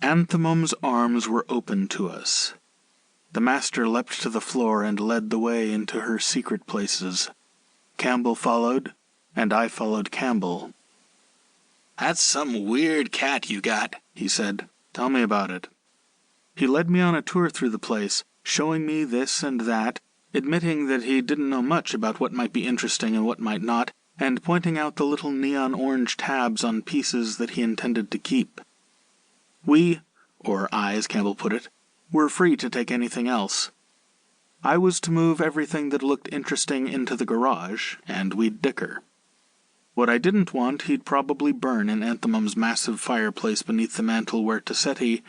Anthemum's arms were open to us. The master leapt to the floor and led the way into her secret places. Campbell followed, and I followed Campbell. "That's some weird cat you got," he said. "Tell me about it." He led me on a tour through the place, showing me this and that, admitting that he didn't know much about what might be interesting and what might not, and pointing out the little neon orange tabs on pieces that he intended to keep. We, or I as Campbell put it, were free to take anything else. I was to move everything that looked interesting into the garage, and we'd dicker. What I didn't want he'd probably burn in Anthemum's massive fireplace beneath the mantel where Tosetti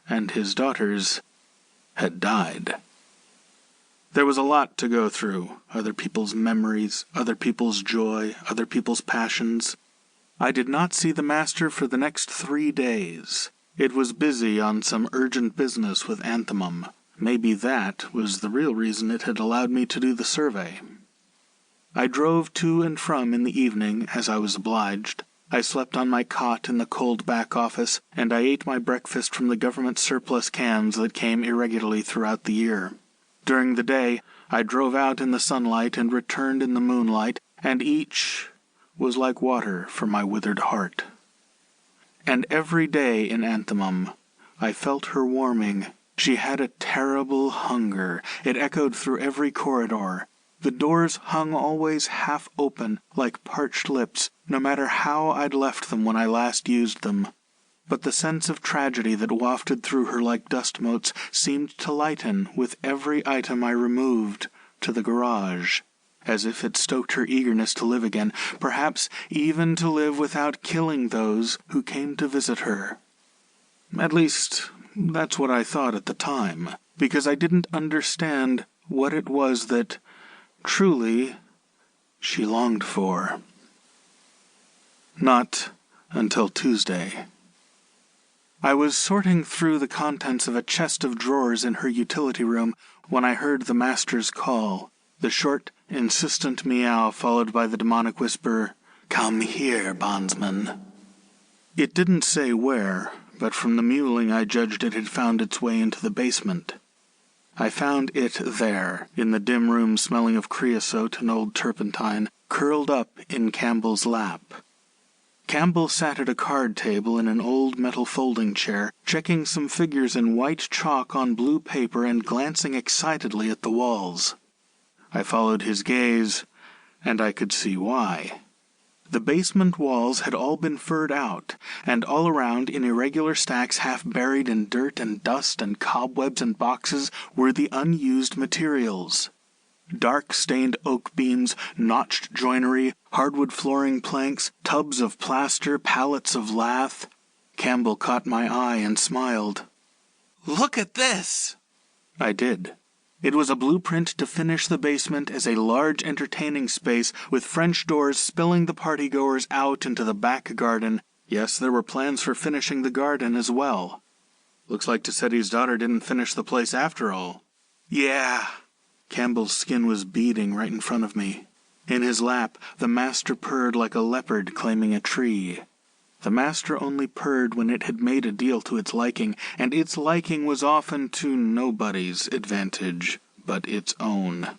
and his daughters had died. There was a lot to go through, other people's memories, other people's joy, other people's passions. I did not see the master for the next 3 days. It was busy on some urgent business with Anthemum. Maybe that was the real reason it had allowed me to do the survey. I drove to and from in the evening, as I was obliged. I slept on my cot in the cold back office, and I ate my breakfast from the government surplus cans that came irregularly throughout the year. During the day, I drove out in the sunlight and returned in the moonlight, and each was like water for my withered heart. And every day in Anthemum, I felt her warming. She had a terrible hunger. It echoed through every corridor. The doors hung always half open, like parched lips, no matter how I'd left them when I last used them. But the sense of tragedy that wafted through her like dust motes seemed to lighten with every item I removed to the garage, as if it stoked her eagerness to live again, perhaps even to live without killing those who came to visit her. At least, that's what I thought at the time, because I didn't understand what it was that, truly, she longed for. Not until Tuesday. I was sorting through the contents of a chest of drawers in her utility room when I heard the master's call, the short, insistent meow followed by the demonic whisper, "Come here, bondsman." It didn't say where, but from the mewling I judged it had found its way into the basement. I found it there, in the dim room smelling of creosote and old turpentine, curled up in Campbell's lap. Campbell sat at a card table in an old metal folding chair, checking some figures in white chalk on blue paper and glancing excitedly at the walls. I followed his gaze, and I could see why. The basement walls had all been furred out, and all around, in irregular stacks half buried in dirt and dust and cobwebs and boxes, were the unused materials. Dark-stained oak beams, notched joinery, hardwood flooring planks, tubs of plaster, pallets of lath. Campbell caught my eye and smiled. "Look at this!" I did. It was a blueprint to finish the basement as a large entertaining space with French doors spilling the partygoers out into the back garden. Yes, there were plans for finishing the garden as well. Looks like Tosetti's daughter didn't finish the place after all. Yeah. Campbell's skin was beading right in front of me. In his lap, the master purred like a leopard claiming a tree. The master only purred when it had made a deal to its liking, and its liking was often to nobody's advantage but its own.